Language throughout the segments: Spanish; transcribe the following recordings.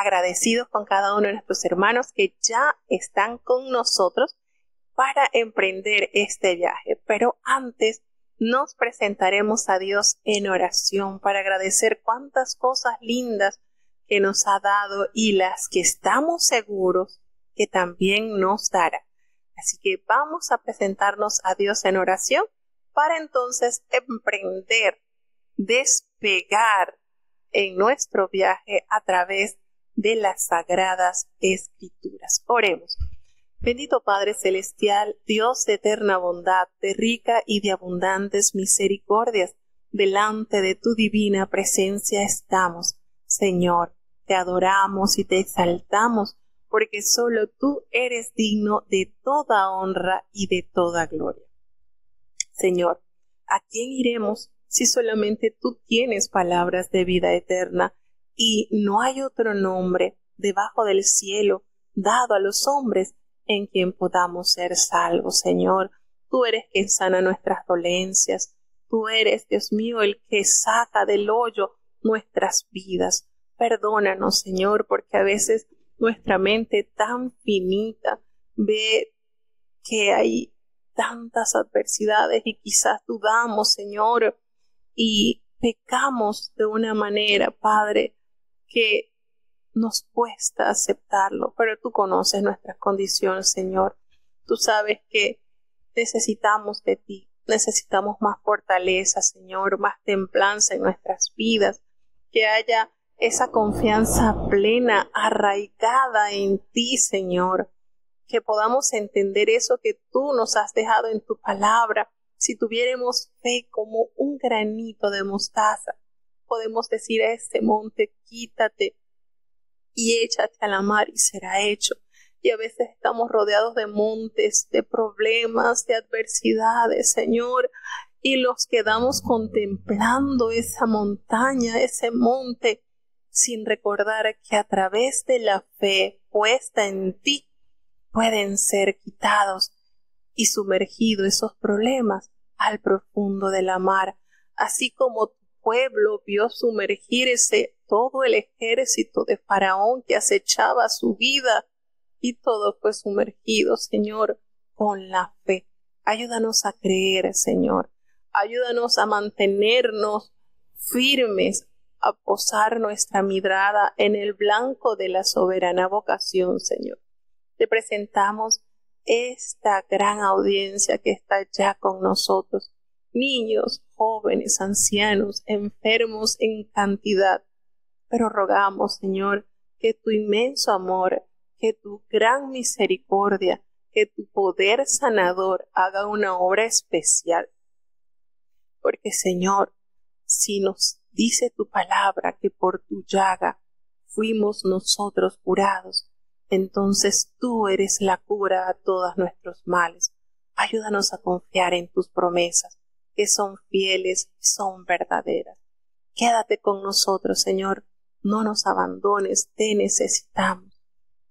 agradecidos con cada uno de nuestros hermanos que ya están con nosotros para emprender este viaje. Pero antes nos presentaremos a Dios en oración para agradecer cuántas cosas lindas que nos ha dado y las que estamos seguros que también nos dará. Así que vamos a presentarnos a Dios en oración para entonces emprender, despegar en nuestro viaje a través de las Sagradas Escrituras. Oremos. Bendito Padre Celestial, Dios de eterna bondad, de rica y de abundantes misericordias, delante de tu divina presencia estamos. Señor, te adoramos y te exaltamos, porque solo tú eres digno de toda honra y de toda gloria. Señor, ¿a quién iremos si solamente tú tienes palabras de vida eterna y no hay otro nombre debajo del cielo dado a los hombres en quien podamos ser salvos? Señor, tú eres quien sana nuestras dolencias, tú eres, Dios mío, el que saca del hoyo nuestras vidas. Perdónanos, Señor, porque a veces nuestra mente tan finita ve que hay tantas adversidades y quizás dudamos, Señor, y pecamos de una manera, Padre, que nos cuesta aceptarlo, pero tú conoces nuestras condiciones, Señor. Tú sabes que necesitamos de ti, necesitamos más fortaleza, Señor, más templanza en nuestras vidas, que haya esa confianza plena, arraigada en ti, Señor, que podamos entender eso que tú nos has dejado en tu palabra. Si tuviéramos fe como un granito de mostaza, podemos decir a este monte, quítate y échate a la mar y será hecho. Y a veces estamos rodeados de montes, de problemas, de adversidades, Señor, y los quedamos contemplando esa montaña, ese monte, sin recordar que a través de la fe puesta en ti pueden ser quitados y sumergidos esos problemas al profundo de la mar, así como tu pueblo vio sumergirse todo el ejército de Faraón que acechaba su vida, y todo fue sumergido, Señor, con la fe. Ayúdanos a creer, Señor. Ayúdanos a mantenernos firmes, a posar nuestra mirada en el blanco de la soberana vocación, Señor. Te presentamos esta gran audiencia que está ya con nosotros, niños, jóvenes, ancianos, enfermos en cantidad, pero rogamos, Señor, que tu inmenso amor, que tu gran misericordia, que tu poder sanador haga una obra especial. Porque, Señor, si nos dice tu palabra que por tu llaga fuimos nosotros curados, entonces tú eres la cura a todos nuestros males. Ayúdanos a confiar en tus promesas, que son fieles y son verdaderas. Quédate con nosotros, Señor. No nos abandones, te necesitamos.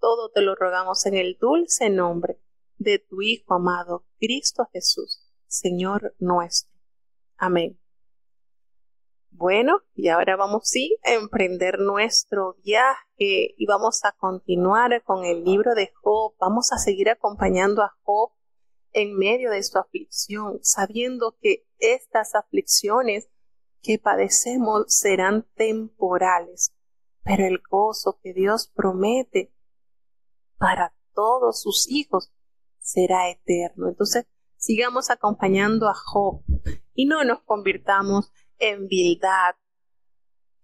Todo te lo rogamos en el dulce nombre de tu Hijo amado, Cristo Jesús, Señor nuestro. Amén. Bueno, y ahora vamos a emprender nuestro viaje y vamos a continuar con el libro de Job. Vamos a seguir acompañando a Job en medio de su aflicción, sabiendo que estas aflicciones que padecemos serán temporales, pero el gozo que Dios promete para todos sus hijos será eterno. Entonces, sigamos acompañando a Job y no nos convirtamos en Bildad,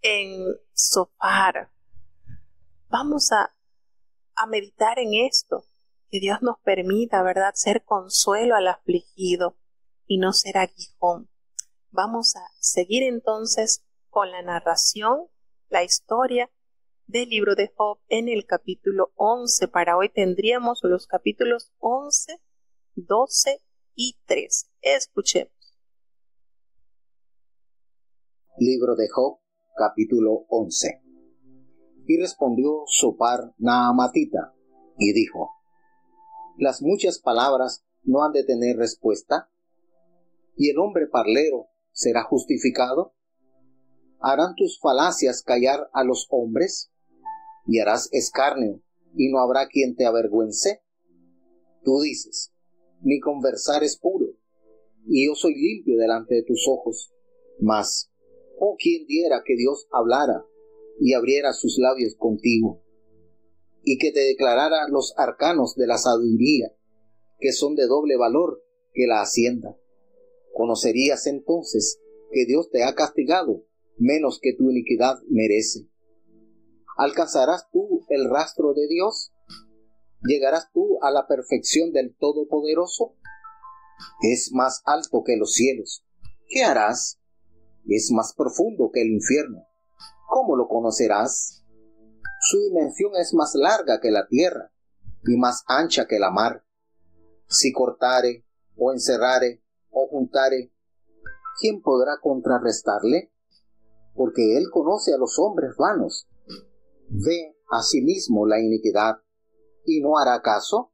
en Zofar. Vamos a meditar en esto, que Dios nos permita, ¿verdad?, ser consuelo al afligido y no ser aguijón. Vamos a seguir entonces con la narración, la historia del libro de Job en el capítulo 11. Para hoy tendríamos los capítulos 11, 12 y 13. Escuchemos. Libro de Job, capítulo 11. Y respondió Zofar Naamatita, y dijo: ¿Las muchas palabras no han de tener respuesta? ¿Y el hombre parlero será justificado? ¿Harán tus falacias callar a los hombres? y harás escarnio, y no habrá quien te avergüence. Tú dices, mi conversar es puro, y yo soy limpio delante de tus ojos. Mas, oh, quien diera que Dios hablara y abriera sus labios contigo, y que te declarara los arcanos de la sabiduría, que son de doble valor que la hacienda. Conocerías entonces que Dios te ha castigado menos que tu iniquidad merece. ¿Alcanzarás tú el rastro de Dios? ¿Llegarás tú a la perfección del Todopoderoso? Es más alto que los cielos. ¿Qué harás? Es más profundo que el infierno. ¿Cómo lo conocerás? Su dimensión es más larga que la tierra y más ancha que la mar. Si cortare, o encerrare, o juntare, ¿quién podrá contrarrestarle? Porque él conoce a los hombres vanos. Ve asimismo la iniquidad, y no hará caso.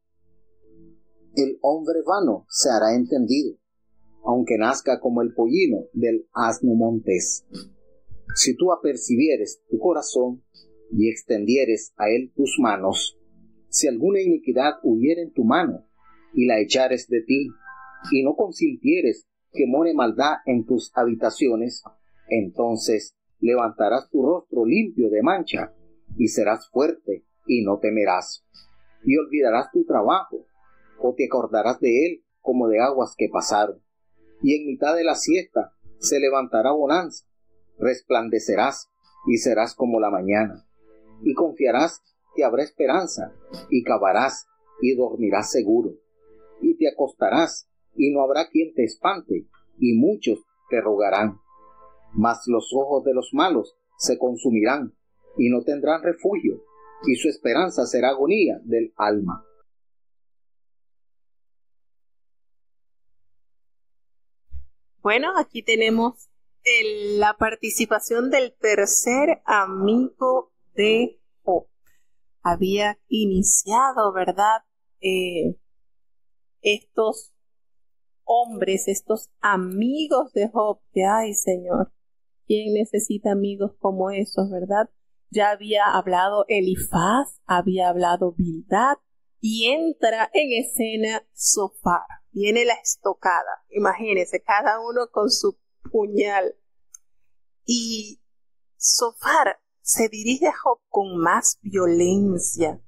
El hombre vano se hará entendido, aunque nazca como el pollino del asno montés. Si tú apercibieres tu corazón, y extendieres a él tus manos, si alguna iniquidad hubiere en tu mano, y la echares de ti, y no consintieres que more maldad en tus habitaciones, entonces levantarás tu rostro limpio de mancha, y serás fuerte, y no temerás, y olvidarás tu trabajo, o te acordarás de él como de aguas que pasaron, y en mitad de la siesta se levantará bonanza, resplandecerás, y serás como la mañana, y confiarás que habrá esperanza, y cavarás, y dormirás seguro, y te acostarás, y no habrá quien te espante, y muchos te rogarán. Mas los ojos de los malos se consumirán, y no tendrán refugio, y su esperanza será agonía del alma. Bueno, aquí tenemos la participación del tercer amigo de Job. Había iniciado, ¿verdad? Estos hombres, estos amigos de Job, que ay, Señor, ¿quién necesita amigos como esos, verdad? Ya había hablado Elifaz, había hablado Bildad, y entra en escena Zofar. Viene la estocada, imagínense, cada uno con su puñal. Y Zofar se dirige a Job con más violencia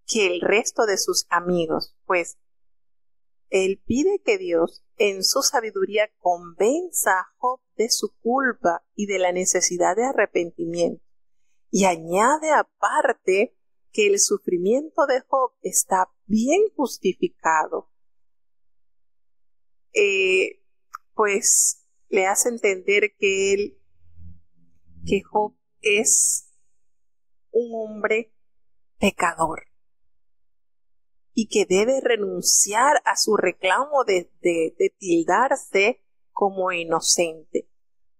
que el resto de sus amigos, pues él pide que Dios, en su sabiduría, convenza a Job de su culpa y de la necesidad de arrepentimiento. Y añade aparte que el sufrimiento de Job está bien justificado. Pues le hace entender que Job es un hombre pecador y que debe renunciar a su reclamo de tildarse como inocente.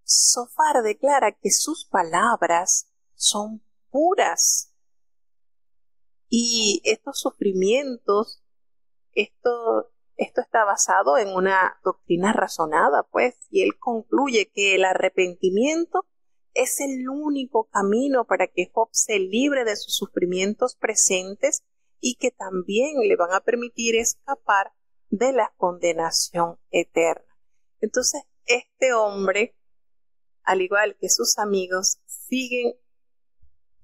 Zofar declara que sus palabras son puras y estos sufrimientos, esto está basado en una doctrina razonada, pues, y él concluye que el arrepentimiento es el único camino para que Job se libre de sus sufrimientos presentes y que también le van a permitir escapar de la condenación eterna. Entonces, este hombre, al igual que sus amigos, siguen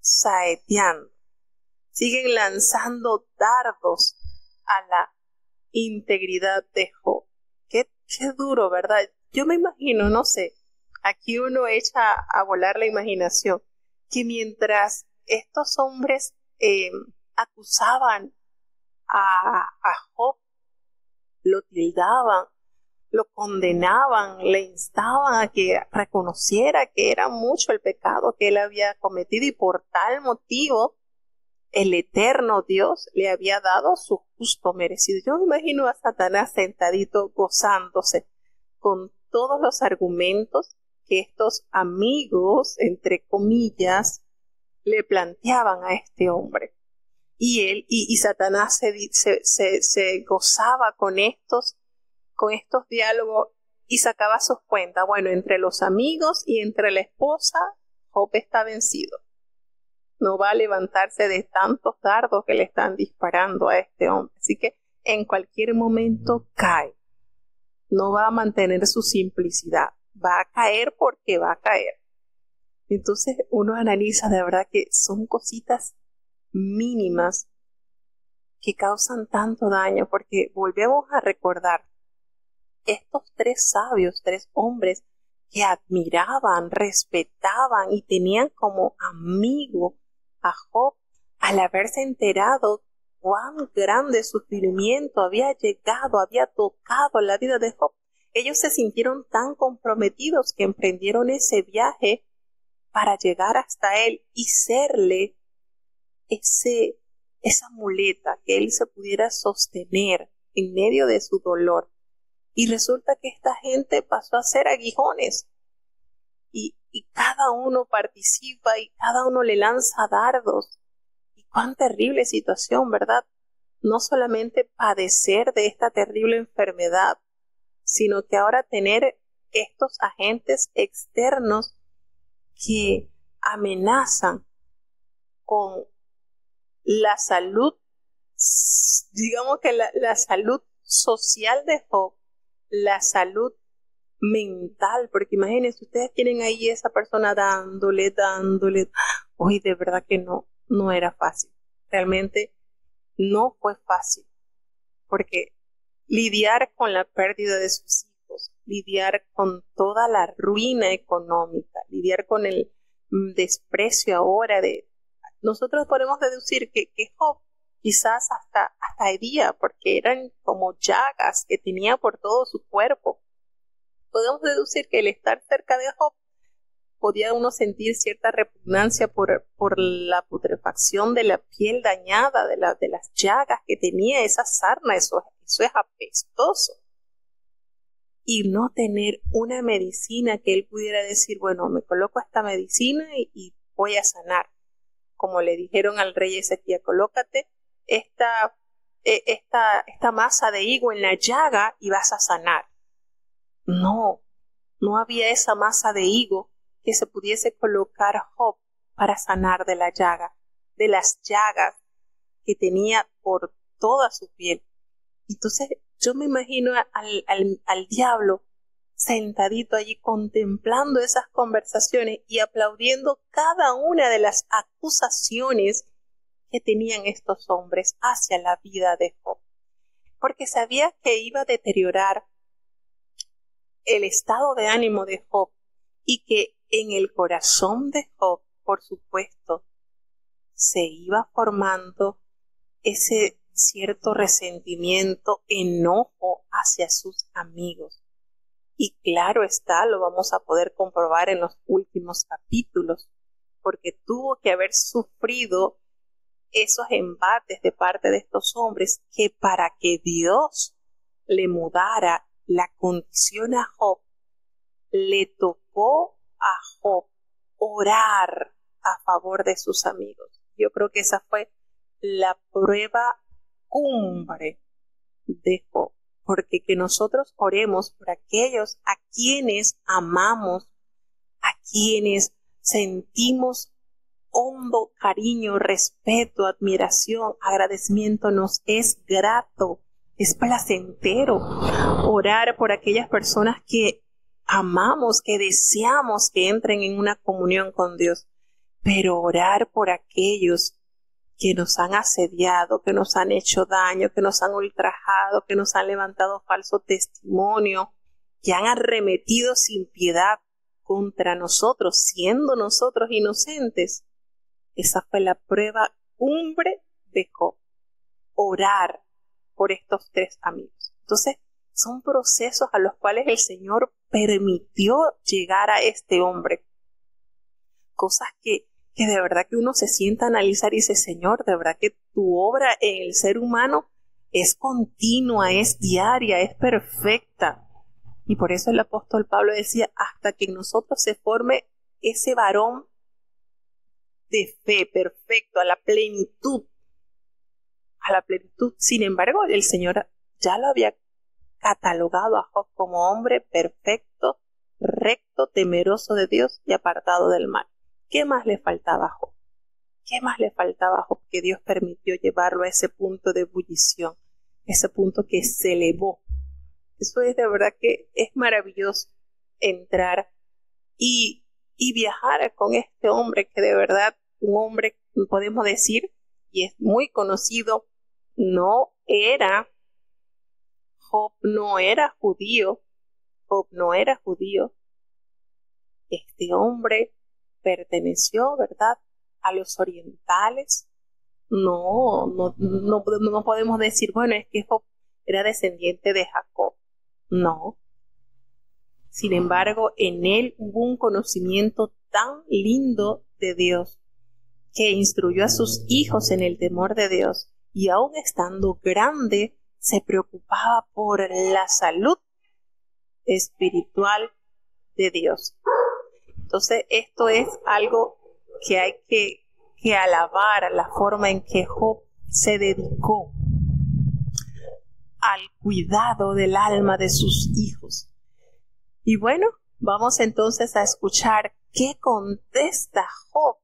saeteando, siguen lanzando dardos a la integridad de Job. Qué duro, ¿verdad? Yo me imagino, no sé, aquí uno echa a volar la imaginación, que mientras estos hombres acusaban a Job, lo tildaban, lo condenaban, le instaban a que reconociera que era mucho el pecado que él había cometido y por tal motivo el eterno Dios le había dado su justo merecido. Yo me imagino a Satanás sentadito gozándose con todos los argumentos que estos amigos, entre comillas, le planteaban a este hombre. Y él y Satanás se gozaba con estos diálogos y sacaba sus cuentas. Bueno, entre los amigos y entre la esposa, Job está vencido. no va a levantarse de tantos dardos que le están disparando a este hombre. Así que en cualquier momento cae. No va a mantener su simplicidad. Va a caer porque va a caer. Entonces uno analiza de verdad que son cositas mínimas que causan tanto daño, porque volvemos a recordar estos tres sabios, tres hombres que admiraban, respetaban y tenían como amigo a Job, al haberse enterado cuán grande sufrimiento había llegado, había tocado la vida de Job. Ellos se sintieron tan comprometidos que emprendieron ese viaje para llegar hasta él y serle esa muleta que él se pudiera sostener en medio de su dolor. Y resulta que esta gente pasó a ser aguijones y cada uno participa y cada uno le lanza dardos. Y cuán terrible situación, ¿verdad? No solamente padecer de esta terrible enfermedad, sino que ahora tener estos agentes externos que amenazan con la salud, digamos que la salud social de Job, la salud mental, porque imagínense, ustedes tienen ahí esa persona dándole, hoy de verdad que no era fácil, realmente no fue fácil, porque lidiar con la pérdida de sus hijos, lidiar con toda la ruina económica, lidiar con el desprecio ahora nosotros podemos deducir que Job quizás hasta hería, porque eran como llagas que tenía por todo su cuerpo. Podemos deducir que el estar cerca de Job podía uno sentir cierta repugnancia por la putrefacción de la piel dañada, de las llagas que tenía esa sarna. Eso es apestoso. Y no tener una medicina que él pudiera decir, bueno, me coloco esta medicina y voy a sanar. Como le dijeron al rey Ezequías, colócate esta masa de higo en la llaga y vas a sanar. No había esa masa de higo que se pudiese colocar Job para sanar de la llaga, de las llagas que tenía por toda su piel. Entonces yo me imagino al diablo sentadito allí contemplando esas conversaciones y aplaudiendo cada una de las acusaciones que tenían estos hombres hacia la vida de Job, porque sabía que iba a deteriorar el estado de ánimo de Job y que en el corazón de Job, por supuesto, se iba formando ese cierto resentimiento, enojo hacia sus amigos. Y claro está, lo vamos a poder comprobar en los últimos capítulos, porque tuvo que haber sufrido esos embates de parte de estos hombres que para que Dios le mudara la condición a Job, le tocó a Job orar a favor de sus amigos. Yo creo que esa fue la prueba cumbre de Job, porque que nosotros oremos por aquellos a quienes amamos, a quienes sentimos hondo cariño, respeto, admiración, agradecimiento, nos es grato, es placentero orar por aquellas personas que amamos, que deseamos que entren en una comunión con Dios, pero orar por aquellos que nos han asediado, que nos han hecho daño, que nos han ultrajado, que nos han levantado falso testimonio, que han arremetido sin piedad contra nosotros, siendo nosotros inocentes. Esa fue la prueba cumbre de Job, orar por estos tres amigos. Entonces, son procesos a los cuales el Señor permitió llegar a este hombre. Cosas que de verdad que uno se sienta a analizar y dice, Señor, de verdad que tu obra en el ser humano es continua, es diaria, es perfecta. Y por eso el apóstol Pablo decía, hasta que en nosotros se forme ese varón de fe perfecto, a la plenitud. Sin embargo, el Señor ya lo había catalogado a Job como hombre perfecto, recto, temeroso de Dios y apartado del mal. ¿Qué más le faltaba a Job? ¿Qué más le faltaba a Job que Dios permitió llevarlo a ese punto de ebullición, ese punto que se elevó? Eso es de verdad que es maravilloso entrar y viajar con este hombre que de verdad, un hombre, podemos decir, y es muy conocido, Job no era judío, este hombre perteneció, ¿verdad?, a los orientales. No podemos decir, bueno, es que Job era descendiente de Jacob. No. Sin embargo, en él hubo un conocimiento tan lindo de Dios que instruyó a sus hijos en el temor de Dios, y aun estando grande, se preocupaba por la salud espiritual de Dios. Entonces, esto es algo que hay que alabar, la forma en que Job se dedicó al cuidado del alma de sus hijos. Y bueno, vamos entonces a escuchar qué contesta Job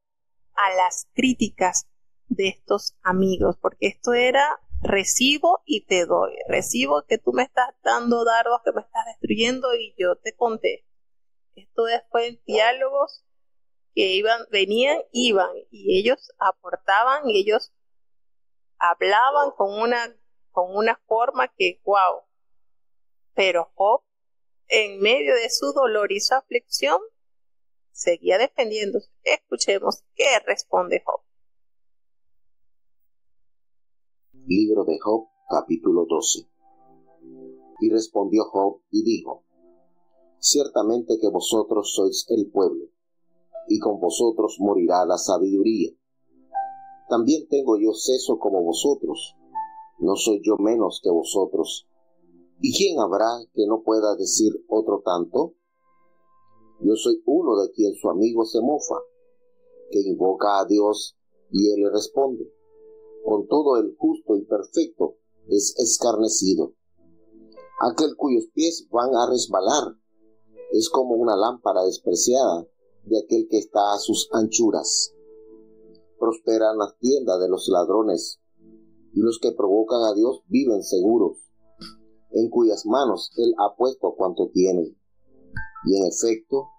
a las críticas de estos amigos, porque esto era recibo y te doy. Recibo que tú me estás dando dardos, que me estás destruyendo, y yo te contesto. Esto fue en diálogos que venían, y ellos aportaban, y ellos hablaban con una forma que wow. Pero Job, en medio de su dolor y su aflicción, seguía defendiéndose. Escuchemos qué responde Job. Libro de Job, capítulo 12. Y respondió Job y dijo: Ciertamente que vosotros sois el pueblo, y con vosotros morirá la sabiduría. También tengo yo seso como vosotros, no soy yo menos que vosotros. ¿Y quién habrá que no pueda decir otro tanto? Yo soy uno de quien su amigo se mofa, que invoca a Dios y él le responde. Con todo el justo y perfecto es escarnecido. Aquel cuyos pies van a resbalar es como una lámpara despreciada de aquel que está a sus anchuras. Prosperan las tiendas de los ladrones, y los que provocan a Dios viven seguros, en cuyas manos él ha puesto cuanto tienen. Y en efecto,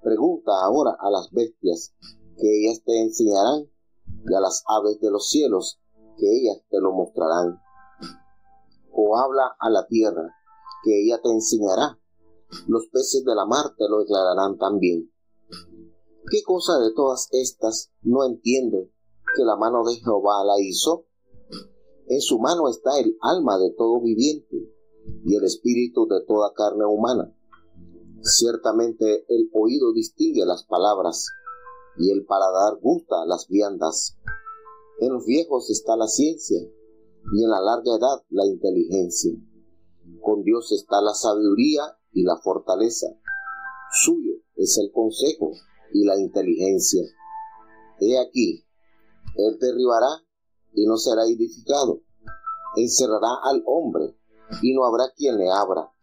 pregunta ahora a las bestias, que ellas te enseñarán, y a las aves de los cielos, que ellas te lo mostrarán. O habla a la tierra, que ella te enseñará, los peces de la mar te lo declararán también. ¿Qué cosa de todas estas no entiende que la mano de Jehová la hizo? En su mano está el alma de todo viviente, y el espíritu de toda carne humana. Ciertamente el oído distingue las palabras, y el paladar gusta las viandas. En los viejos está la ciencia, y en la larga edad la inteligencia. Con Dios está la sabiduría y la fortaleza. Suyo es el consejo y la inteligencia. He aquí, él derribará y no será edificado. Encerrará al hombre y no habrá quien le abra.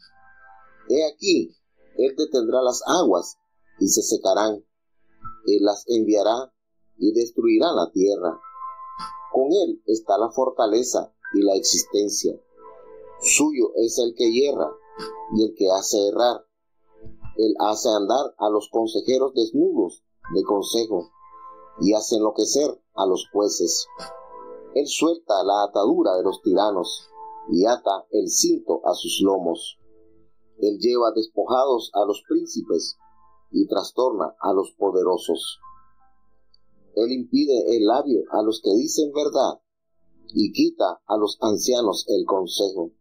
He aquí, él detendrá las aguas y se secarán. Él las enviará y destruirá la tierra. Con él está la fortaleza y la existencia. Suyo es el que hierra y el que hace errar. Él hace andar a los consejeros desnudos de consejo y hace enloquecer a los jueces. Él suelta la atadura de los tiranos y ata el cinto a sus lomos. Él lleva despojados a los príncipes y trastorna a los poderosos. Él impide el labio a los que dicen verdad y quita a los ancianos el consejo.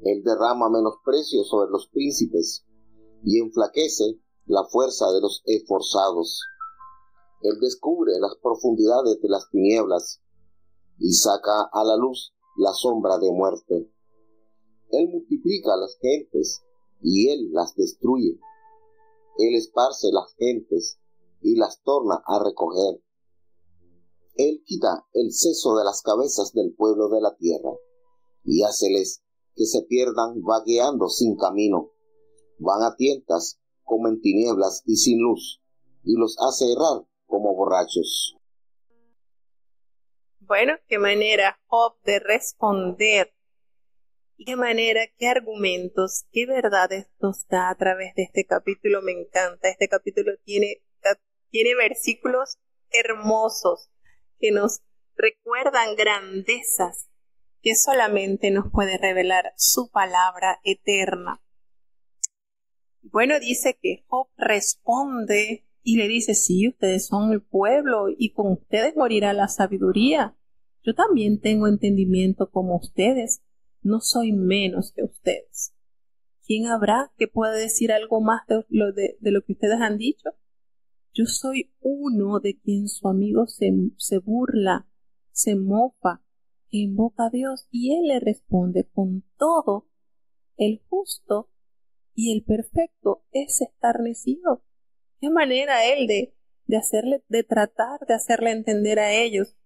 Él derrama menosprecio sobre los príncipes y enflaquece la fuerza de los esforzados. Él descubre las profundidades de las tinieblas y saca a la luz la sombra de muerte. Él multiplica las gentes y él las destruye. Él esparce las gentes y las torna a recoger. Él quita el seso de las cabezas del pueblo de la tierra y háceles que se pierdan vagueando sin camino. Van a tientas como en tinieblas y sin luz, y los hace errar como borrachos. Bueno, qué manera Job de responder y qué manera, qué argumentos, qué verdades nos da a través de este capítulo. Me encanta. Este capítulo tiene versículos hermosos que nos recuerdan grandezas que solamente nos puede revelar su palabra eterna. Bueno, dice que Job responde y le dice, sí, ustedes son el pueblo y con ustedes morirá la sabiduría. Yo también tengo entendimiento como ustedes, no soy menos que ustedes. ¿Quién habrá que pueda decir algo más de lo que ustedes han dicho? Yo soy uno de quien su amigo se burla, se mofa, que invoca a Dios y él le responde con todo. El justo y el perfecto es escarnecido. Qué manera él de tratar de hacerle entender a ellos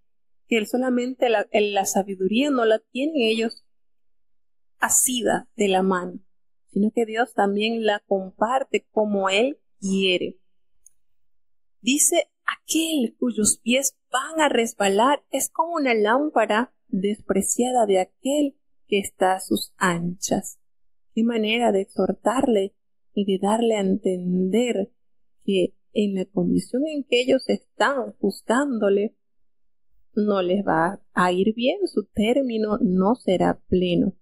que él solamente la sabiduría no la tienen ellos asida de la mano, sino que Dios también la comparte como él quiere. Dice, aquel cuyos pies van a resbalar es como una lámpara despreciada de aquel que está a sus anchas. Qué manera de exhortarle y de darle a entender que en la condición en que ellos están juzgándole, no les va a ir bien, su término no será pleno.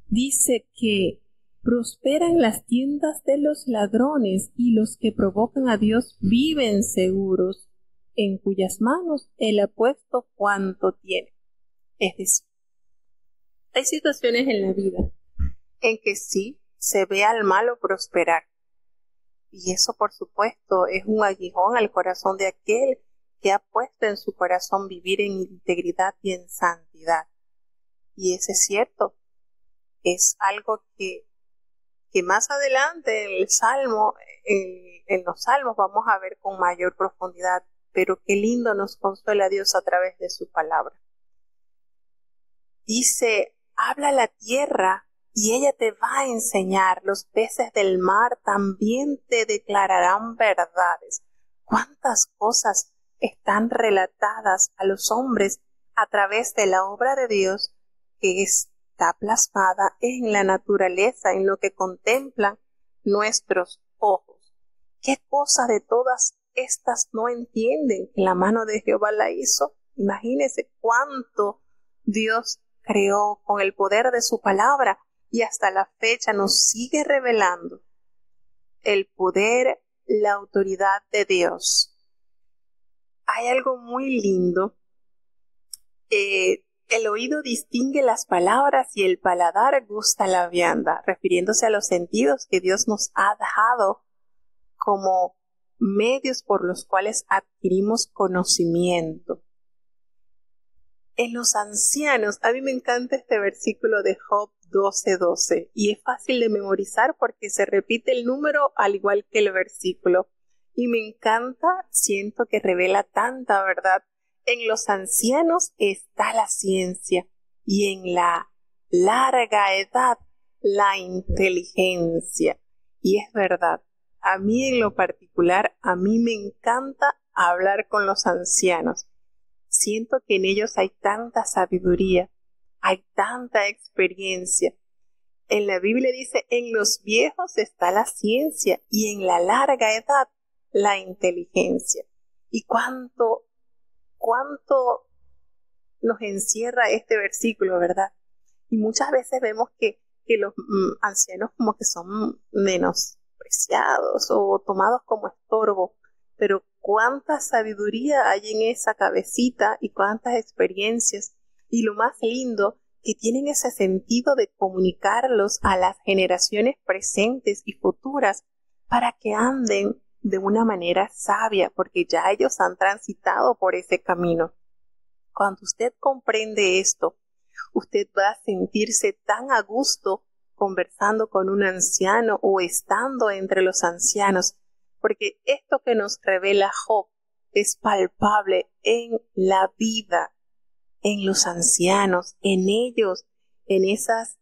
Dice que prosperan las tiendas de los ladrones y los que provocan a Dios viven seguros, en cuyas manos Él ha puesto cuanto tiene. Es decir, hay situaciones en la vida en que sí se ve al malo prosperar. Y eso, por supuesto, es un aguijón al corazón de aquel que ha puesto en su corazón vivir en integridad y en santidad. Y eso es cierto. Es algo que más adelante en el Salmo, en los Salmos vamos a ver con mayor profundidad. Pero qué lindo nos consuela Dios a través de su palabra. Dice, habla la tierra y ella te va a enseñar, los peces del mar también te declararán verdades. ¿Cuántas cosas están relatadas a los hombres a través de la obra de Dios que está plasmada en la naturaleza, en lo que contemplan nuestros ojos? ¿Qué cosa de todas estas no entienden que la mano de Jehová la hizo? Imagínense cuánto Dios creó con el poder de su palabra. Y hasta la fecha nos sigue revelando el poder, la autoridad de Dios. Hay algo muy lindo. El oído distingue las palabras y el paladar gusta la vianda, refiriéndose a los sentidos que Dios nos ha dado como medios por los cuales adquirimos conocimiento. En los ancianos, a mí me encanta este versículo de Job 12:12 y es fácil de memorizar porque se repite el número al igual que el versículo. Y me encanta, siento que revela tanta verdad. En los ancianos está la ciencia y en la larga edad la inteligencia. Y es verdad, a mí en lo particular, a mí me encanta hablar con los ancianos. Siento que en ellos hay tanta sabiduría, hay tanta experiencia. En la Biblia dice, en los viejos está la ciencia y en la larga edad la inteligencia. Y cuánto nos encierra este versículo, ¿verdad? Y muchas veces vemos que los ancianos como que son menospreciados o tomados como estorbo, pero cuánta sabiduría hay en esa cabecita y cuántas experiencias. Y lo más lindo, que tienen ese sentido de comunicarlos a las generaciones presentes y futuras para que anden de una manera sabia, porque ya ellos han transitado por ese camino. Cuando usted comprende esto, usted va a sentirse tan a gusto conversando con un anciano o estando entre los ancianos, porque esto que nos revela Job es palpable en la vida, en los ancianos, en ellos, en esas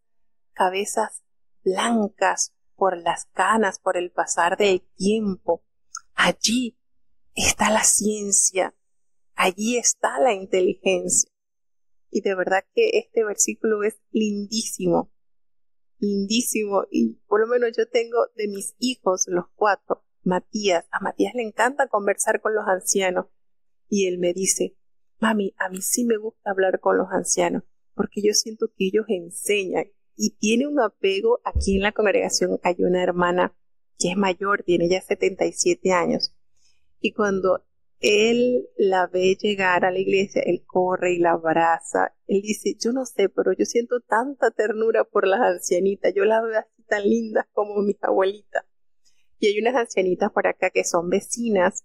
cabezas blancas por las canas, por el pasar del tiempo. Allí está la ciencia, Allí está la inteligencia. Y de verdad que este versículo es lindísimo, lindísimo. Y por lo menos yo tengo de mis hijos, los 4, a Matías le encanta conversar con los ancianos. Y él me dice, mami, a mí sí me gusta hablar con los ancianos, porque yo siento que ellos enseñan. Y tiene un apego. Aquí en la congregación hay una hermana que es mayor, tiene ya 77 años. Y cuando él la ve llegar a la iglesia, él corre y la abraza. Él dice, yo no sé, pero yo siento tanta ternura por las ancianitas. Yo las veo así tan lindas como mis abuelitas. Y hay unas ancianitas por acá que son vecinas.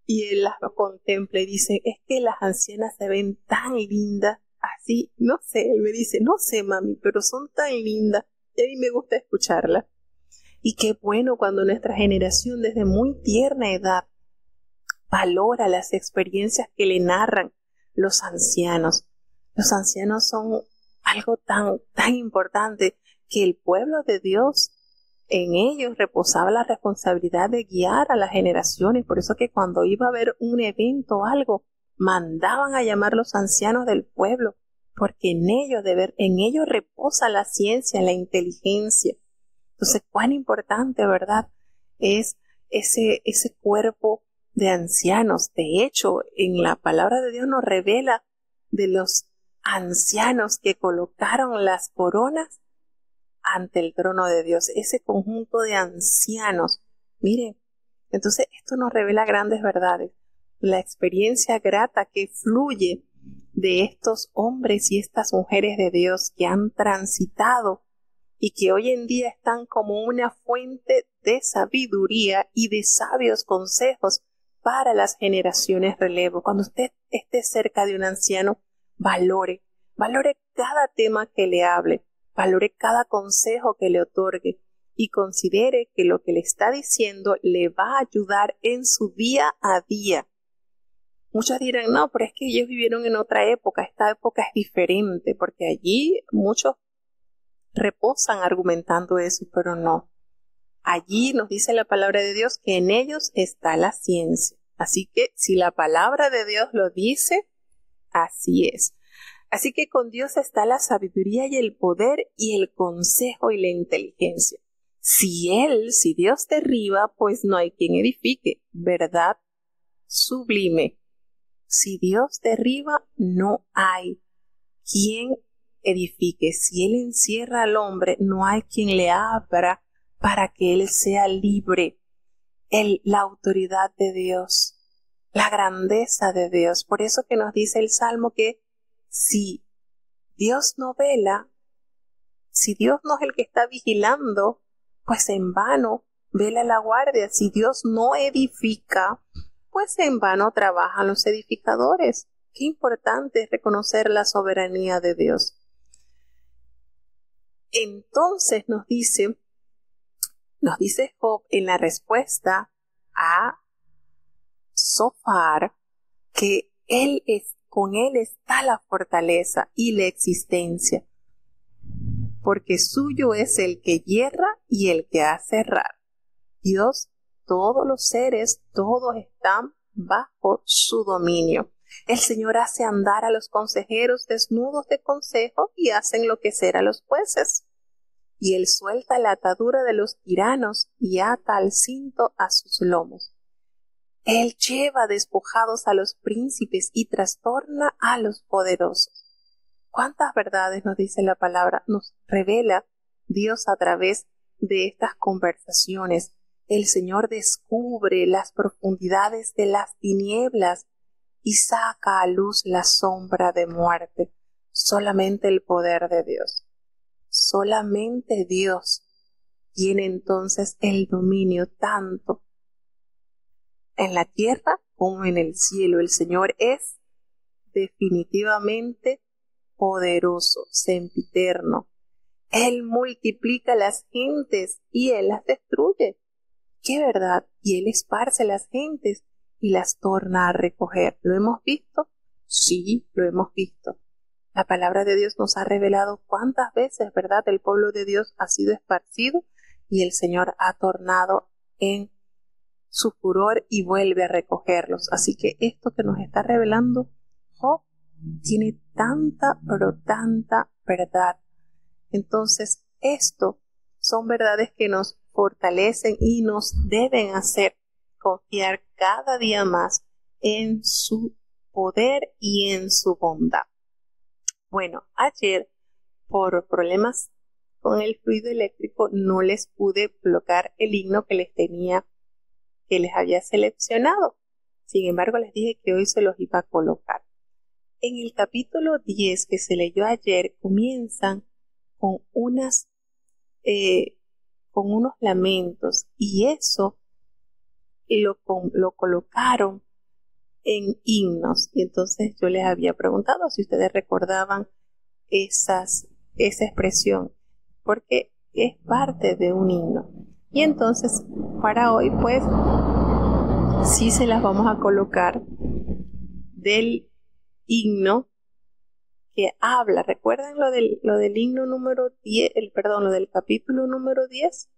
Y él las contempla y dice, es que las ancianas se ven tan lindas. Así, no sé, él me dice, no sé, mami, pero son tan lindas. Y a mí me gusta escucharlas. Y qué bueno cuando nuestra generación desde muy tierna edad valora las experiencias que le narran los ancianos. Los ancianos son algo tan importante que el pueblo de Dios, en ellos reposaba la responsabilidad de guiar a las generaciones. Por eso que cuando iba a haber un evento o algo, mandaban a llamar los ancianos del pueblo, porque en ellos reposa la ciencia, la inteligencia. Entonces, cuán importante, ¿verdad?, es ese cuerpo de ancianos. De hecho, en la palabra de Dios nos revela de los ancianos que colocaron las coronas ante el trono de Dios, ese conjunto de ancianos. Miren, entonces esto nos revela grandes verdades. La experiencia grata que fluye de estos hombres y estas mujeres de Dios que han transitado y que hoy en día están como una fuente de sabiduría y de sabios consejos para las generaciones relevo. Cuando usted esté cerca de un anciano, valore cada tema que le hable, valore cada consejo que le otorgue y considere que lo que le está diciendo le va a ayudar en su día a día. Muchos dirán, no, pero es que ellos vivieron en otra época, esta época es diferente, porque allí muchos reposan argumentando eso, pero no. Allí nos dice la palabra de Dios que en ellos está la ciencia. Así que si la palabra de Dios lo dice, así es. Así que con Dios está la sabiduría y el poder y el consejo y la inteligencia. Si Dios derriba, pues no hay quien edifique. ¿Verdad? Sublime. Si Dios derriba, no hay quien edifique. Si Él encierra al hombre, no hay quien le abra para que Él sea libre. La autoridad de Dios, la grandeza de Dios. Por eso que nos dice el Salmo que si Dios no vela, si Dios no es el que está vigilando, pues en vano vela la guardia. Si Dios no edifica, pues en vano trabajan los edificadores. Qué importante es reconocer la soberanía de Dios. Entonces nos dice Job en la respuesta a Zofar que con él está la fortaleza y la existencia, porque suyo es el que hierra y el que hace errar. Dios, todos los seres, todos están bajo su dominio. El Señor hace andar a los consejeros desnudos de consejo y hace enloquecer a los jueces. Y Él suelta la atadura de los tiranos y ata al cinto a sus lomos. Él lleva despojados a los príncipes y trastorna a los poderosos. ¿Cuántas verdades nos dice la palabra? Nos revela Dios a través de estas conversaciones. El Señor descubre las profundidades de las tinieblas y saca a luz la sombra de muerte. Solamente el poder de Dios. Solamente Dios tiene entonces el dominio tanto en la tierra como en el cielo. El Señor es definitivamente poderoso, sempiterno. Él multiplica las gentes y Él las destruye. ¡Qué verdad! Y Él esparce las gentes y las torna a recoger. ¿Lo hemos visto? Sí, lo hemos visto. La palabra de Dios nos ha revelado cuántas veces, ¿verdad?, el pueblo de Dios ha sido esparcido y el Señor ha tornado en su furor y vuelve a recogerlos. Así que esto que nos está revelando Job tiene tanta, pero tanta verdad. Entonces, esto son verdades que nos fortalecen y nos deben hacer confiar cada día más en su poder y en su bondad. Bueno, ayer por problemas con el fluido eléctrico no les pude colocar el himno que les había seleccionado. Sin embargo, les dije que hoy se los iba a colocar. En el capítulo 10 que se leyó ayer comienzan con unos lamentos, y eso lo colocaron en himnos. Y entonces yo les había preguntado si ustedes recordaban esa expresión, porque es parte de un himno. Y entonces para hoy pues sí se las vamos a colocar del himno que habla. ¿Recuerdan lo del himno número 10, lo del capítulo número 10?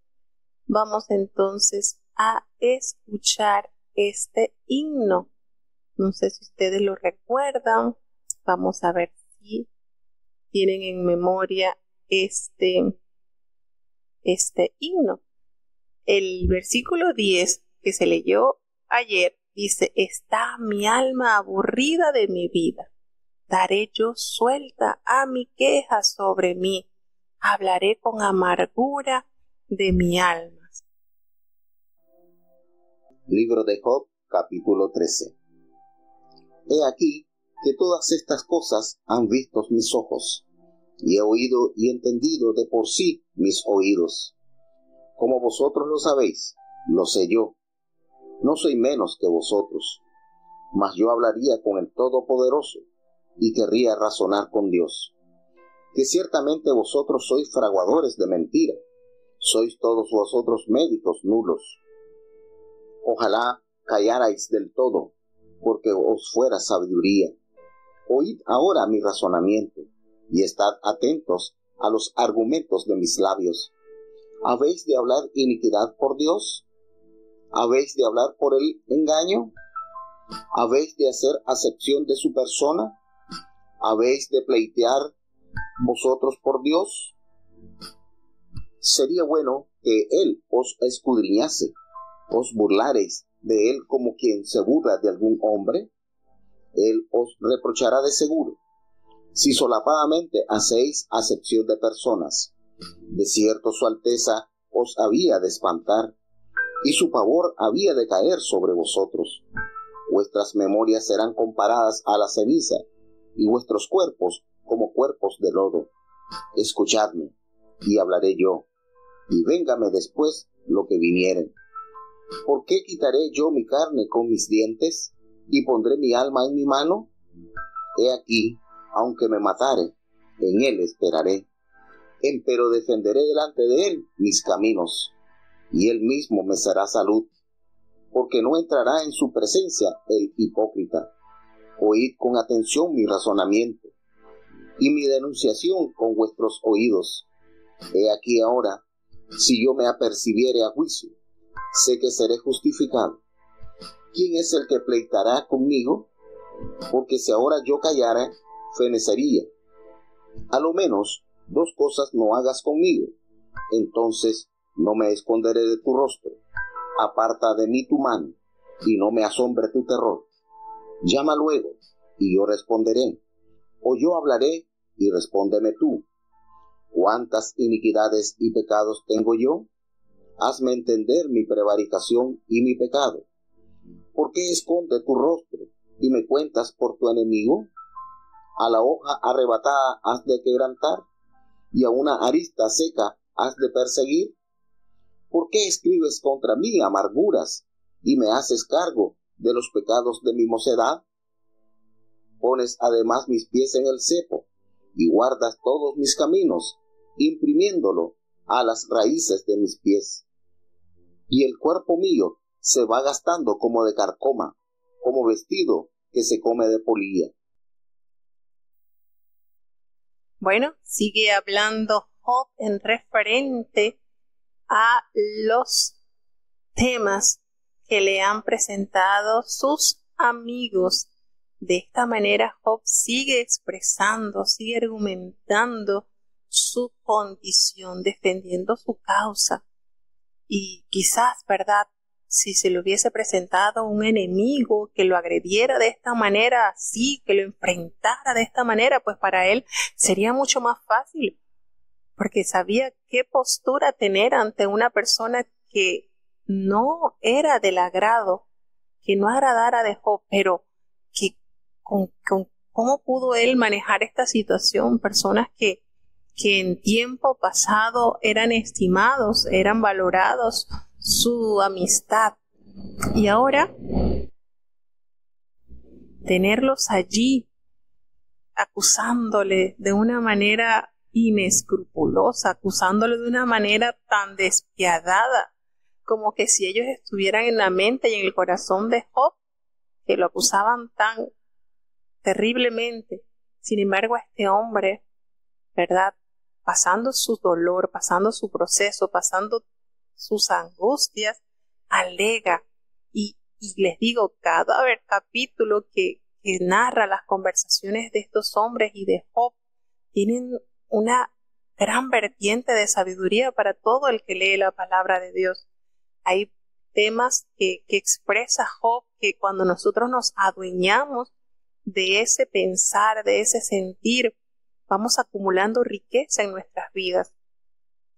Vamos entonces a escuchar este himno. No sé si ustedes lo recuerdan. Vamos a ver si tienen en memoria este himno. El versículo 10 que se leyó ayer dice: está mi alma aburrida de mi vida. Daré yo suelta a mi queja sobre mí. Hablaré con amargura de mi alma. Libro de Job, capítulo 13. He aquí que todas estas cosas han visto mis ojos, y he oído y entendido de por sí mis oídos. Como vosotros lo sabéis, lo sé yo. No soy menos que vosotros, mas yo hablaría con el Todopoderoso, y querría razonar con Dios. Que ciertamente vosotros sois fraguadores de mentira, sois todos vosotros médicos nulos. Ojalá callarais del todo, porque os fuera sabiduría. Oíd ahora mi razonamiento, y estad atentos a los argumentos de mis labios. ¿Habéis de hablar iniquidad por Dios? ¿Habéis de hablar por el engaño? ¿Habéis de hacer acepción de su persona? ¿Habéis de pleitear vosotros por Dios? Sería bueno que Él os escudriñase, os burlareis de Él como quien se burla de algún hombre. Él os reprochará de seguro, si solapadamente hacéis acepción de personas. De cierto su Alteza os había de espantar, y su pavor había de caer sobre vosotros. Vuestras memorias serán comparadas a la ceniza, y vuestros cuerpos como cuerpos de lodo. Escuchadme, y hablaré yo, y véngame después lo que viniere. ¿Por qué quitaré yo mi carne con mis dientes, y pondré mi alma en mi mano? He aquí, aunque me matare, en él esperaré. Empero defenderé delante de él mis caminos, y él mismo me será salud, porque no entrará en su presencia el hipócrita. Oíd con atención mi razonamiento, y mi denunciación con vuestros oídos. He aquí ahora, si yo me apercibiere a juicio, sé que seré justificado. ¿Quién es el que pleitará conmigo? Porque si ahora yo callara, fenecería. A lo menos 2 cosas no hagas conmigo, entonces no me esconderé de tu rostro. Aparta de mí tu mano, y no me asombre tu terror. Llama luego, y yo responderé, o yo hablaré, y respóndeme tú. ¿Cuántas iniquidades y pecados tengo yo? Hazme entender mi prevaricación y mi pecado. ¿Por qué esconde tu rostro, y me cuentas por tu enemigo? A la hoja arrebatada has de quebrantar, y a una arista seca has de perseguir. ¿Por qué escribes contra mí amarguras, y me haces cargo de los pecados de mi mocedad? Pones además mis pies en el cepo, y guardas todos mis caminos, imprimiéndolo a las raíces de mis pies. Y el cuerpo mío se va gastando como de carcoma, como vestido que se come de polilla. Bueno, sigue hablando Job en referente a los temas que le han presentado sus amigos. De esta manera Job sigue expresando, sigue argumentando su condición, defendiendo su causa. Y quizás, ¿verdad?, si se le hubiese presentado un enemigo que lo agrediera de esta manera, así, que lo enfrentara de esta manera, pues para él sería mucho más fácil, porque sabía qué postura tener ante una persona que no era del agrado, que no agradara de Job, pero que cómo pudo él manejar esta situación. Personas que en tiempo pasado eran estimados, eran valorados, su amistad, y ahora tenerlos allí acusándole de una manera inescrupulosa, acusándole de una manera tan despiadada, como que si ellos estuvieran en la mente y en el corazón de Job, que lo acusaban tan terriblemente. Sin embargo, a este hombre, ¿verdad?, pasando su dolor, pasando su proceso, pasando sus angustias, alega. Y les digo, cada capítulo que narra las conversaciones de estos hombres y de Job tienen una gran vertiente de sabiduría para todo el que lee la palabra de Dios. Hay temas que expresa Job, que cuando nosotros nos adueñamos de ese pensar, de ese sentir, vamos acumulando riqueza en nuestras vidas.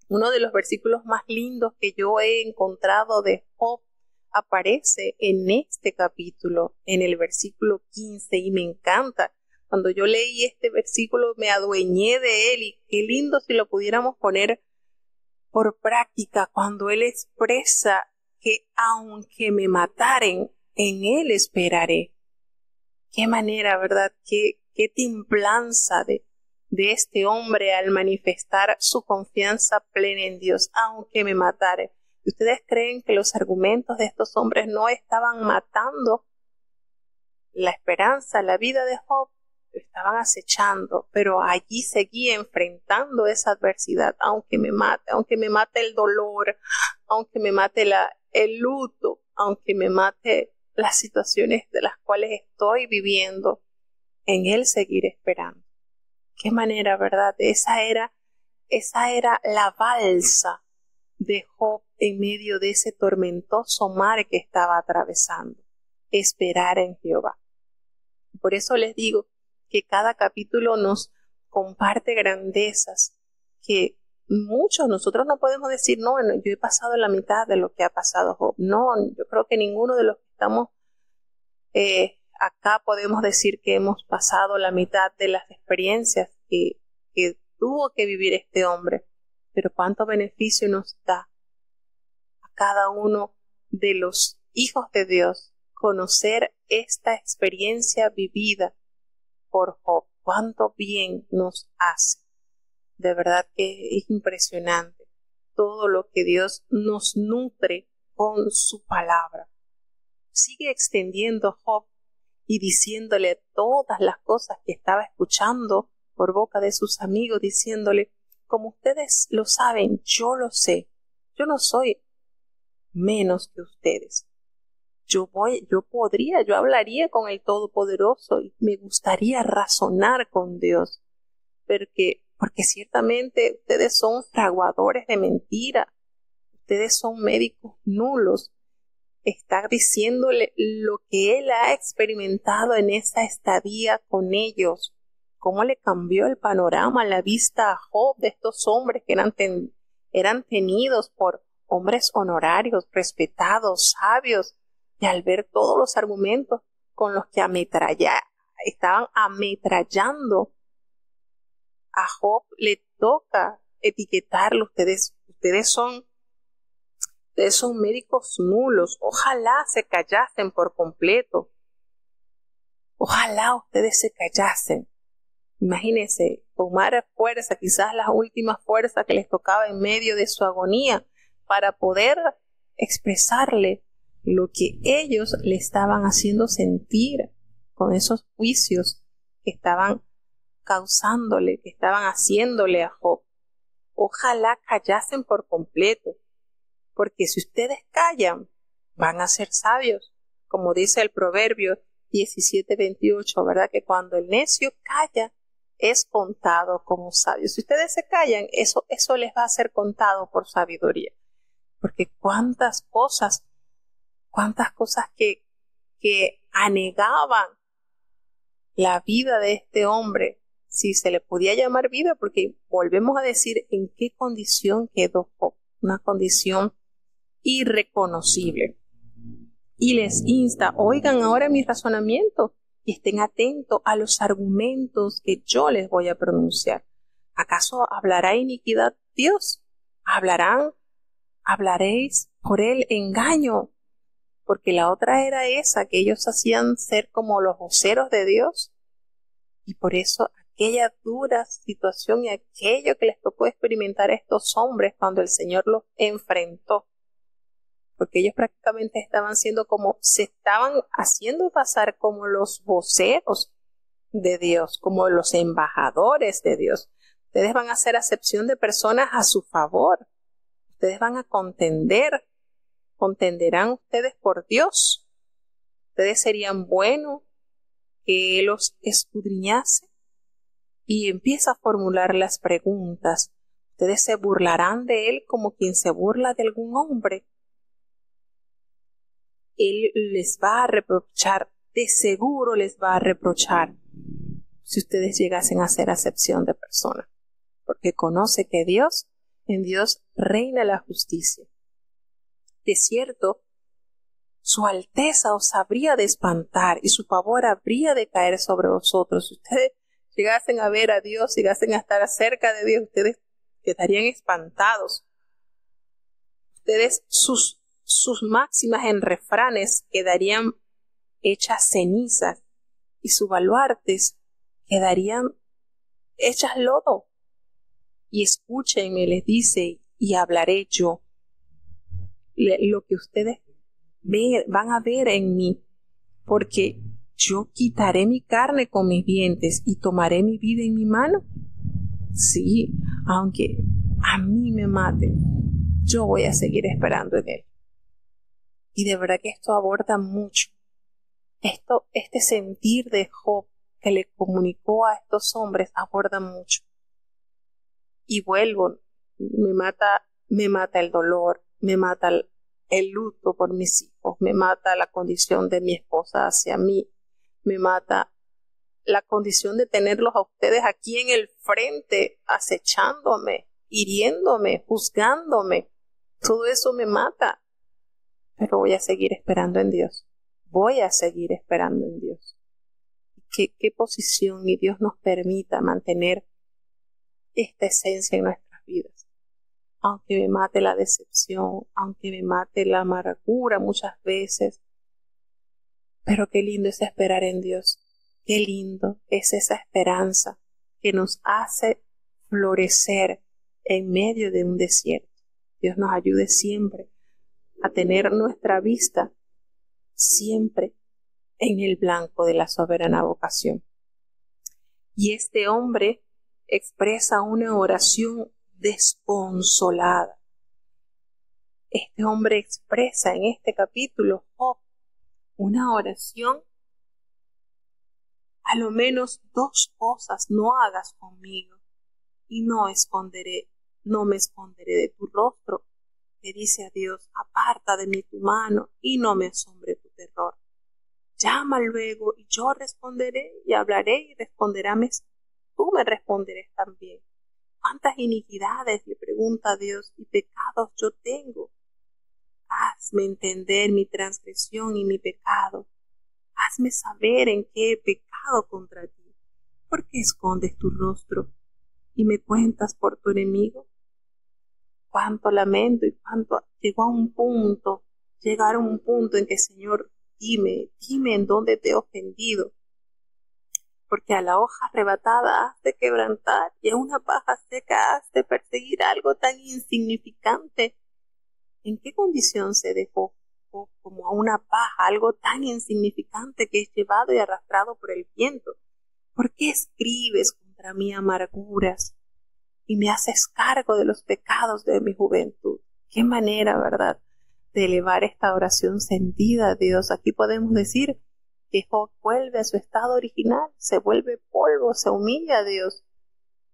Uno de los versículos más lindos que yo he encontrado de Job aparece en este capítulo, en el versículo 15, y me encanta. Cuando yo leí este versículo me adueñé de él, y qué lindo si lo pudiéramos poner por práctica, cuando él expresa que aunque me mataren, en él esperaré. Qué manera, ¿verdad? Qué templanza de este hombre al manifestar su confianza plena en Dios, aunque me matare. ¿Ustedes creen que los argumentos de estos hombres no estaban matando la esperanza, la vida de Job? Lo estaban acechando, pero allí seguía enfrentando esa adversidad, aunque me mate el dolor, aunque me mate el luto, aunque me mate las situaciones de las cuales estoy viviendo, en él seguir esperando. Qué manera, ¿verdad? Esa era la balsa de Job en medio de ese tormentoso mar que estaba atravesando. Esperar en Jehová. Por eso les digo que cada capítulo nos comparte grandezas que nosotros no podemos decir, no, yo he pasado la mitad de lo que ha pasado Job. No, yo creo que ninguno de los que estamos acá podemos decir que hemos pasado la mitad de las experiencias que tuvo que vivir este hombre. Pero cuánto beneficio nos da a cada uno de los hijos de Dios conocer esta experiencia vivida por Job. Cuánto bien nos hace. De verdad que es impresionante todo lo que Dios nos nutre con su palabra. Sigue extendiendo Job y diciéndole todas las cosas que estaba escuchando por boca de sus amigos, diciéndole, como ustedes lo saben, yo lo sé, yo no soy menos que ustedes. Yo hablaría con el Todopoderoso y me gustaría razonar con Dios, porque ciertamente ustedes son fraguadores de mentira, ustedes son médicos nulos. Está diciéndole lo que él ha experimentado en esa estadía con ellos, cómo le cambió el panorama, la vista a Job de estos hombres que eran tenidos por hombres honorarios, respetados, sabios, y al ver todos los argumentos con los que estaban ametrallando a Job, le toca etiquetarlo. Ustedes son médicos nulos. Ojalá se callasen por completo. Ojalá ustedes se callasen. Imagínense, tomar fuerza, quizás las últimas fuerzas que les tocaba en medio de su agonía, para poder expresarle lo que ellos le estaban haciendo sentir con esos juicios que estaban causándole, que estaban haciéndole a Job. Ojalá callasen por completo, porque si ustedes callan, van a ser sabios, como dice el Proverbio 17:28, ¿verdad? Que cuando el necio calla, es contado como sabio. Si ustedes se callan, eso les va a ser contado por sabiduría. Porque cuántas cosas que anegaban la vida de este hombre, si se le podía llamar vida, porque volvemos a decir en qué condición quedó Job, una condición irreconocible. Y les insta, oigan ahora mi razonamiento y estén atentos a los argumentos que yo les voy a pronunciar. ¿Acaso hablará iniquidad Dios? ¿Hablaréis por él engaño? Porque la otra era esa, que ellos hacían ser como los voceros de Dios. Y por eso aquella dura situación y aquello que les tocó experimentar a estos hombres cuando el Señor los enfrentó. Porque ellos prácticamente se estaban haciendo pasar como los voceros de Dios, como los embajadores de Dios. Ustedes van a hacer acepción de personas a su favor. Ustedes van a contenderán ustedes por Dios. Ustedes serían buenos que Él los escudriñase. Y empieza a formular las preguntas. Ustedes se burlarán de Él como quien se burla de algún hombre. Él les va a reprochar, de seguro les va a reprochar si ustedes llegasen a hacer acepción de personas, porque conoce que en Dios reina la justicia. De cierto, su alteza os habría de espantar y su pavor habría de caer sobre vosotros. Si ustedes llegasen a ver a Dios, llegasen a estar cerca de Dios, ustedes quedarían espantados. Ustedes, sus máximas en refranes quedarían hechas cenizas y sus baluartes quedarían hechas lodo. Y escúchenme, les dice, y hablaré yo. Lo que ustedes van a ver en mí, porque yo quitaré mi carne con mis dientes y tomaré mi vida en mi mano. Sí, aunque a mí me maten, yo voy a seguir esperando en Él. Y de verdad que esto aborda mucho. Este sentir de Job que le comunicó a estos hombres aborda mucho. Y vuelvo, me mata el dolor, me mata el luto por mis hijos, me mata la condición de mi esposa hacia mí, me mata la condición de tenerlos a ustedes aquí en el frente, acechándome, hiriéndome, juzgándome. Todo eso me mata. Pero voy a seguir esperando en Dios. Voy a seguir esperando en Dios. ¿Qué posición y Dios nos permita mantener esta esencia en nuestras vidas? Aunque me mate la decepción, aunque me mate la amargura muchas veces. Pero qué lindo es esperar en Dios. Qué lindo es esa esperanza que nos hace florecer en medio de un desierto. Dios nos ayude siempre a tener nuestra vista siempre en el blanco de la soberana vocación. Y este hombre expresa una oración desconsolada. Este hombre expresa en este capítulo, Job, una oración: a lo menos 2 cosas no hagas conmigo, y no me esconderé de tu rostro. Le dice a Dios: aparta de mí tu mano y no me asombre tu terror. Llama luego y yo responderé, y hablaré y responderás, tú me responderás también. ¿Cuántas iniquidades, le pregunta a Dios, y pecados yo tengo? Hazme entender mi transgresión y mi pecado. Hazme saber en qué he pecado contra ti. ¿Por qué escondes tu rostro y me cuentas por tu enemigo? Cuánto lamento y cuánto llegaron a un punto en que, Señor, dime en dónde te he ofendido, porque a la hoja arrebatada has de quebrantar y a una paja seca has de perseguir algo tan insignificante. ¿En qué condición se dejó como a una paja, algo tan insignificante que es llevado y arrastrado por el viento? ¿Por qué escribes contra mí amarguras y me haces cargo de los pecados de mi juventud? Qué manera, ¿verdad?, de elevar esta oración sentida a Dios. Aquí podemos decir que Job vuelve a su estado original, se vuelve polvo, se humilla a Dios.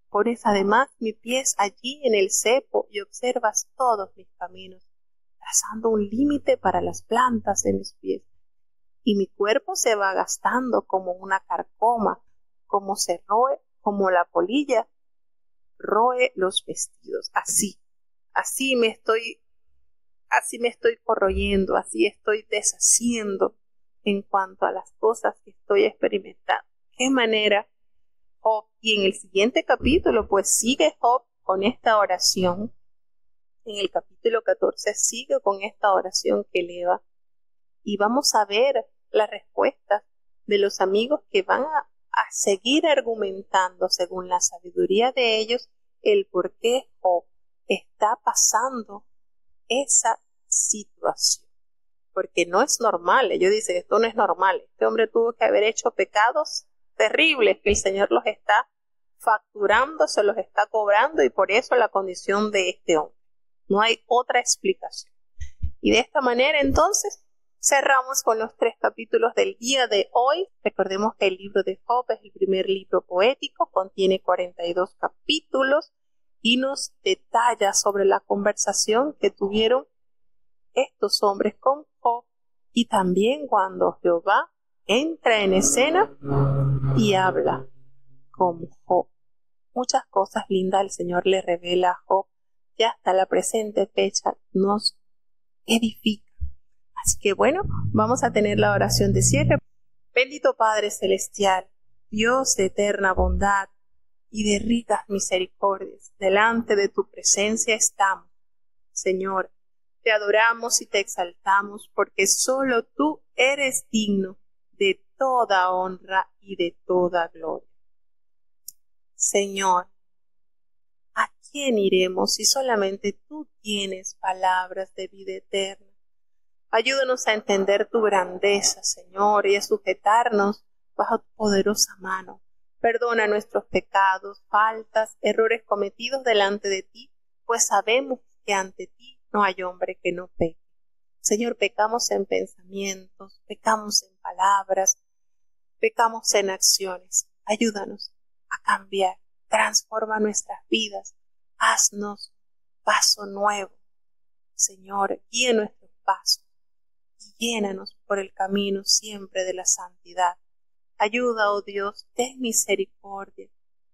Pones además mis pies allí en el cepo y observas todos mis caminos, trazando un límite para las plantas de mis pies. Y mi cuerpo se va gastando como una carcoma, como se roe, como la polilla roe los vestidos. Así me estoy corroyendo, así estoy deshaciendo en cuanto a las cosas que estoy experimentando. ¿Qué manera Job? Y en el siguiente capítulo, pues sigue Job con esta oración. En el capítulo 14 sigue con esta oración que eleva. Y vamos a ver las respuestas de los amigos que van a seguir argumentando según la sabiduría de ellos el por qué Job está pasando esa situación. Porque no es normal. Ellos dicen, esto no es normal. Este hombre tuvo que haber hecho pecados terribles que el Señor los está facturando, se los está cobrando, y por eso la condición de este hombre. No hay otra explicación. Y de esta manera entonces cerramos con los 3 capítulos del día de hoy. Recordemos que el libro de Job es el primer libro poético, contiene 42 capítulos y nos detalla sobre la conversación que tuvieron estos hombres con Job, y también cuando Jehová entra en escena y habla con Job. Muchas cosas lindas el Señor le revela a Job, y hasta la presente fecha nos edifica. Así que bueno, vamos a tener la oración de cierre. Bendito Padre Celestial, Dios de eterna bondad y de ricas misericordias, delante de tu presencia estamos. Señor, te adoramos y te exaltamos porque solo tú eres digno de toda honra y de toda gloria. Señor, ¿a quién iremos si solamente tú tienes palabras de vida eterna? Ayúdanos a entender tu grandeza, Señor, y a sujetarnos bajo tu poderosa mano. Perdona nuestros pecados, faltas, errores cometidos delante de ti, pues sabemos que ante ti no hay hombre que no peque. Señor, pecamos en pensamientos, pecamos en palabras, pecamos en acciones. Ayúdanos a cambiar, transforma nuestras vidas, haznos paso nuevo. Señor, guía nuestros pasos y llénanos por el camino siempre de la santidad. Ayuda, oh Dios, ten misericordia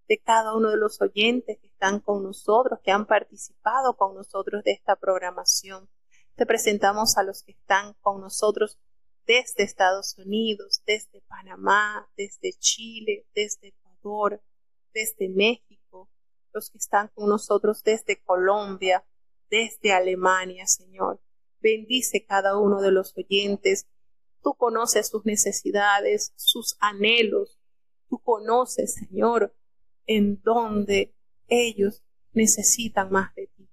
de cada uno de los oyentes que están con nosotros, que han participado con nosotros de esta programación. Te presentamos a los que están con nosotros desde Estados Unidos, desde Panamá, desde Chile, desde Ecuador, desde México, los que están con nosotros desde Colombia, desde Alemania, Señor. Bendice cada uno de los oyentes. Tú conoces sus necesidades, sus anhelos. Tú conoces, Señor, en donde ellos necesitan más de ti.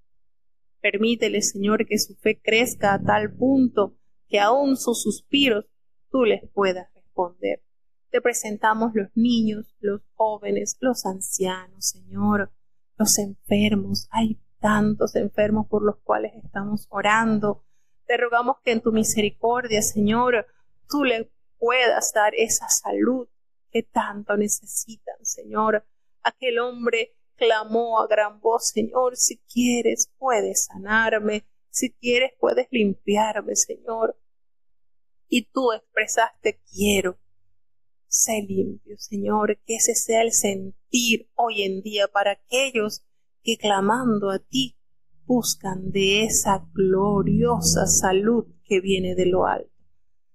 Permítele, Señor, que su fe crezca a tal punto que aún sus suspiros tú les puedas responder. Te presentamos los niños, los jóvenes, los ancianos, Señor, los enfermos. Hay tantos enfermos por los cuales estamos orando. Te rogamos que en tu misericordia, Señor, tú les puedas dar esa salud que tanto necesitan, Señor. Aquel hombre clamó a gran voz, Señor, si quieres puedes sanarme, si quieres puedes limpiarme, Señor. Y tú expresaste, quiero. Sé limpio, Señor, que ese sea el sentir hoy en día para aquellos que clamando a ti buscan de esa gloriosa salud que viene de lo alto.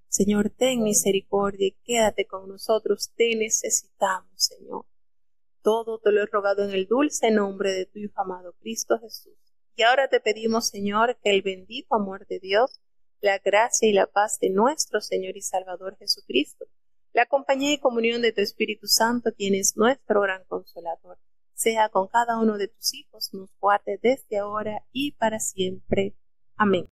Señor, ten misericordia y quédate con nosotros, te necesitamos, Señor. Todo te lo he rogado en el dulce nombre de tu Hijo amado Cristo Jesús. Y ahora te pedimos, Señor, que el bendito amor de Dios, la gracia y la paz de nuestro Señor y Salvador Jesucristo, la compañía y comunión de tu Espíritu Santo, quien es nuestro gran consolador, sea con cada uno de tus hijos, nos guarde desde ahora y para siempre. Amén.